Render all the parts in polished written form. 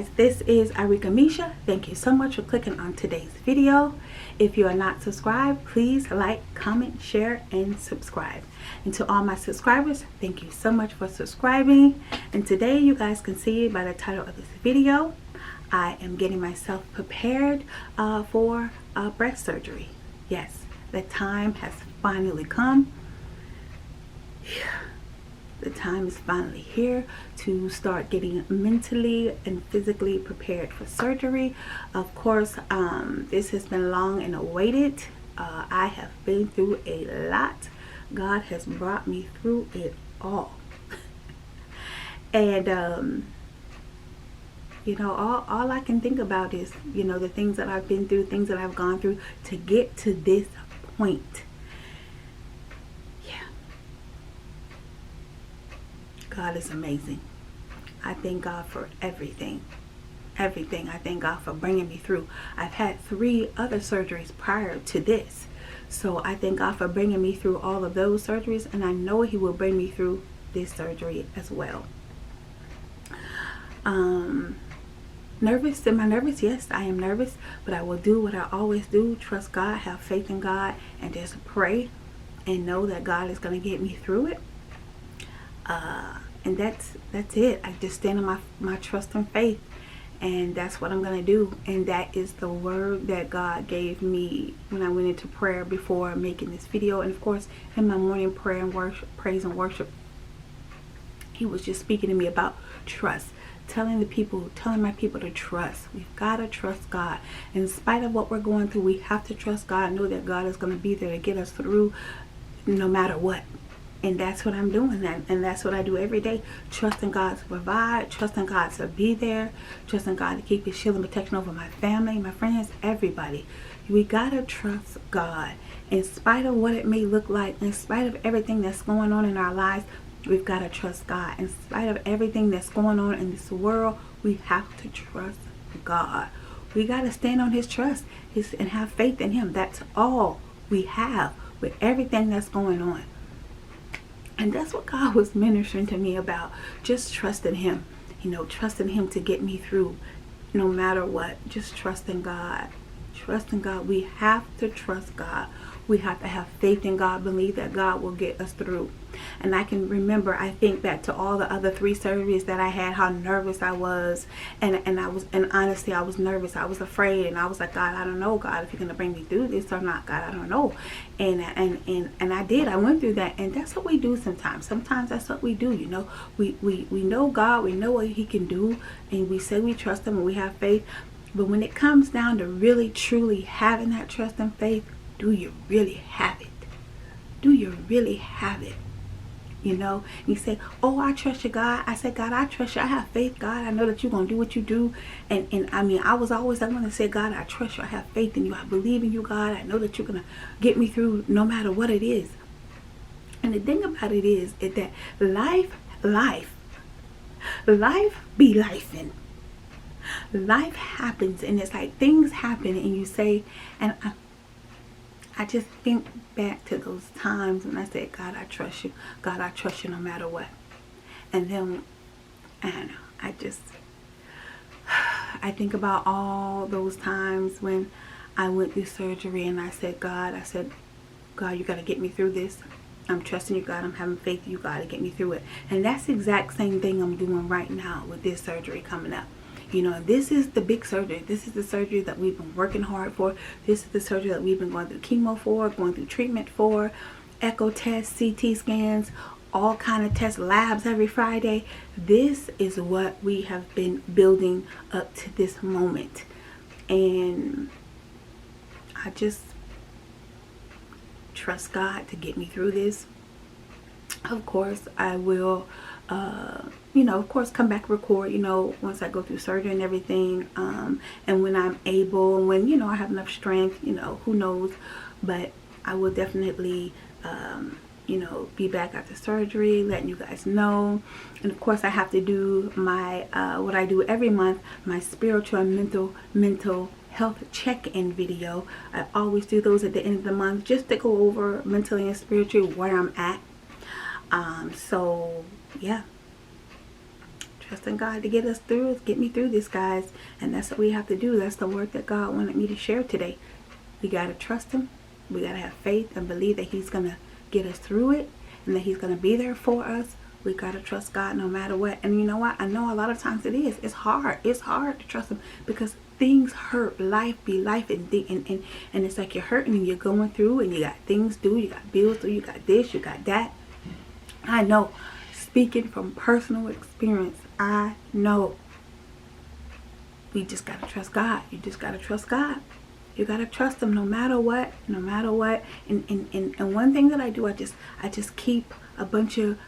guys, this is Arika Misha. Thank you so much for clicking on today's video. If you are not subscribed, please like, comment, share, and subscribe. And to all my subscribers, thank you so much for subscribing. And today, you guys can see by the title of this video, I am getting myself prepared for breast surgery. Yes, the time has finally come. The time is finally here to start getting mentally and physically prepared for surgery. Of course, this has been long and awaited. I have been through a lot. God has brought me through it all. And you know, all I can think about is, you know, the things that I've been through, things that I've gone through to get to this point. God is amazing. I thank God for everything. Everything. I thank God for bringing me through. I've had 3 other surgeries prior to this. So I thank God for bringing me through all of those surgeries. And I know He will bring me through this surgery as well. Nervous? Am I nervous? Yes, I am nervous. But I will do what I always do. Trust God. Have faith in God. And just pray. And know that God is going to get me through it. And that's it. I just stand on my trust and faith, and that's what I'm gonna do. And that is the word that God gave me when I went into prayer before making this video. And of course, in my morning prayer and worship, praise and worship, He was just speaking to me about trust, telling my people to trust. We've got to trust God. In spite of what we're going through, we have to trust God. Know that God is going to be there to get us through no matter what. And that's what I'm doing, and that's what I do every day. Trusting God to provide, trusting God to be there, trusting God to keep His shield and protection over my family, my friends, everybody. We gotta trust God. In spite of what it may look like, in spite of everything that's going on in our lives, we've gotta trust God. In spite of everything that's going on in this world, we have to trust God. We gotta stand on His trust and have faith in Him. That's all we have with everything that's going on. And that's what God was ministering to me about. Just trusting Him. You know, trusting Him to get me through no matter what. Just trusting God. Trusting God. We have to trust God. We have to have faith in God. Believe that God will get us through. And I can remember, I think back to all the other 3 surgeries that I had, how nervous I was. And honestly, I was nervous. I was afraid. And I was like, God, I don't know, God, if you're going to bring me through this or not. God, I don't know. And I did. I went through that. And that's what we do sometimes. Sometimes that's what we do, you know. We know God. We know what He can do. And we say we trust Him and we have faith. But when it comes down to really, truly having that trust and faith, do you really have it? Do you really have it? You know, you say, oh, I trust you, God. I said, God, I trust you. I have faith, God. I know that you're going to do what you do. And I mean, I want to say, God, I trust you. I have faith in you. I believe in you, God. I know that you're going to get me through no matter what it is. And the thing about it is that life be lifing. Life happens, and it's like things happen, and you say, and I just think back to those times when I said, God, I trust you. God, I trust you no matter what. And then, I don't know, I think about all those times when I went through surgery and I said, God, you got to get me through this. I'm trusting you, God. I'm having faith in you, God, to get me through it. And that's the exact same thing I'm doing right now with this surgery coming up. You know, this is the big surgery. This is the surgery that we've been working hard for. This is the surgery that we've been going through chemo for, going through treatment for, echo tests, CT scans, all kind of tests, labs every Friday. This is what we have been building up to this moment. And I just trust God to get me through this. Of course, I will you know, of course, come back record, you know, once I go through surgery and everything, and when I'm able, and when, you know, I have enough strength, you know, who knows, but I will definitely, you know, be back after surgery, letting you guys know. And of course, I have to do my, what I do every month, my spiritual and mental health check-in video. I always do those at the end of the month, just to go over mentally and spiritually where I'm at. So yeah, trusting God to get us through, get me through this, guys. And that's what we have to do. That's the work that God wanted me to share today. We got to trust him. We got to have faith and believe that he's going to get us through it and that he's going to be there for us. We got to trust God no matter what. And you know what? I know a lot of times it is. It's hard. It's hard to trust him because things hurt. Life be life. And it's like you're hurting and you're going through and you got things due. You got bills due. You got this. You got that. I know. Speaking from personal experience, I know. We just got to trust God. You just got to trust God. You got to trust him no matter what. No matter what. And one thing that I do, I just keep a bunch of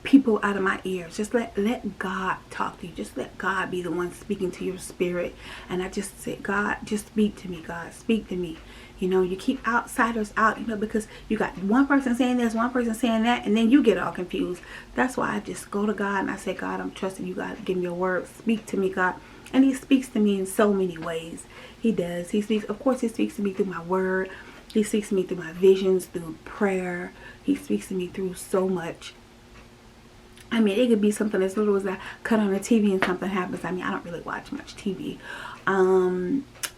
people out of my ears. Just let God talk to you. Just let God be the one speaking to your spirit. And I just say, God, just speak to me. God, speak to me. You know, you keep outsiders out, you know, because you got one person saying this, one person saying that, and then you get all confused. That's why I just go to God and I say, God, I'm trusting you. God, give me your word. Speak to me, God. And he speaks to me in so many ways. He does. He speaks, of course, he speaks to me through my word. He speaks to me through my visions, through prayer. He speaks to me through so much. I mean, it could be something as little as I cut on the TV and something happens. I mean, I don't really watch much TV.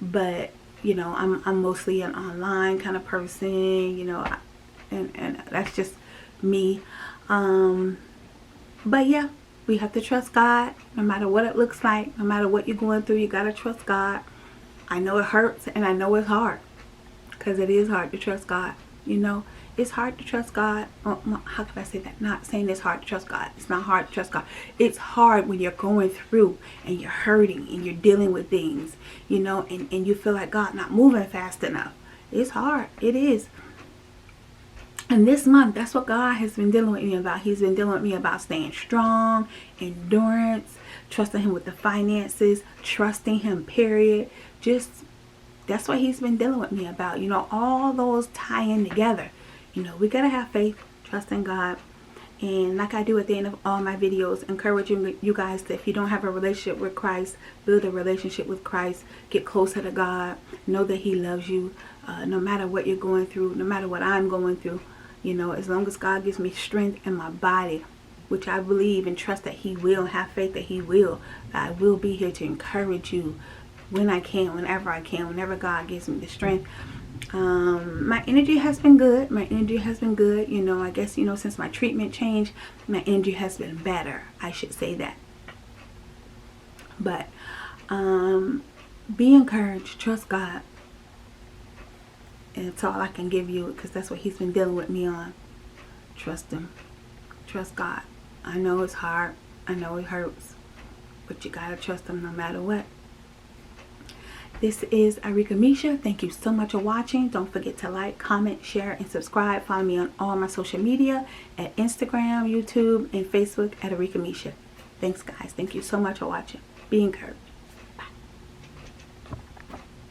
But, you know, I'm mostly an online kind of person, you know, and that's just me. But yeah, we have to trust God no matter what it looks like, no matter what you're going through. You got to trust God. I know it hurts and I know it's hard because it is hard to trust God. You know, it's hard to trust God. How can I say that? Not saying it's hard to trust God. It's not hard to trust God. It's hard when you're going through and you're hurting and you're dealing with things, you know, and you feel like God not moving fast enough. It's hard. It is. And this month, that's what God has been dealing with me about. He's been dealing with me about staying strong, endurance, trusting him with the finances, trusting him, period. Just, that's what he's been dealing with me about. You know, all those tie in together. You know, we got to have faith, trust in God. And like I do at the end of all my videos, encouraging you guys that if you don't have a relationship with Christ, build a relationship with Christ. Get closer to God. Know that he loves you no matter what you're going through, no matter what I'm going through. You know, as long as God gives me strength in my body, which I believe and trust that he will, have faith that he will, I will be here to encourage you when I can, whenever I can, whenever God gives me the strength. My energy has been good. My energy has been good. You know, I guess, you know, since my treatment changed, my energy has been better. I should say that. But be encouraged. Trust God. And it's all I can give you because that's what he's been dealing with me on. Trust him. Trust God. I know it's hard. I know it hurts. But you got to trust him no matter what. This is Arika Misha. Thank you so much for watching. Don't forget to like, comment, share, and subscribe. Follow me on all my social media at Instagram, YouTube, and Facebook at Arika Misha. Thanks, guys. Thank you so much for watching. Be encouraged.